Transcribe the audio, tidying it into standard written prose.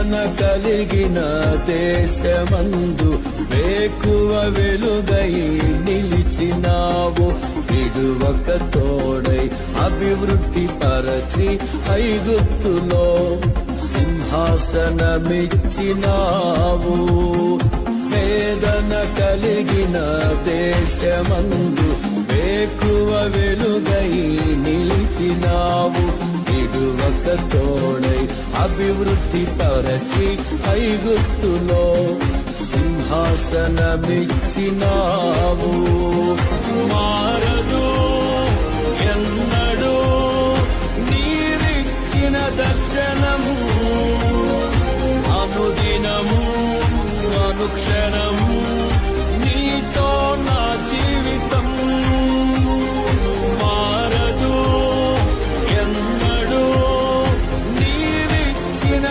వేదన కలిగిన దేశమందు వేకువ వెలుగై నిలిచినావు. విడువక తోడై అభివృద్ధి పరచి ఐగుప్తులో సింహాసనమిచ్చినావు. వేదన కలిగిన దేశమందు వేకువ వెలుగై నిలిచినావు. విడువక తోడై అభివృద్ధి పరచి ఐగుప్తులో సింహాసనమిచ్చినావు. మారదు ఎన్నడూ నీవిచ్చిన దర్శనము, అనుదినము అనుక్షణము నీతో నా జీవితం. మారదు ఎన్నడూ నీవిచ్చిన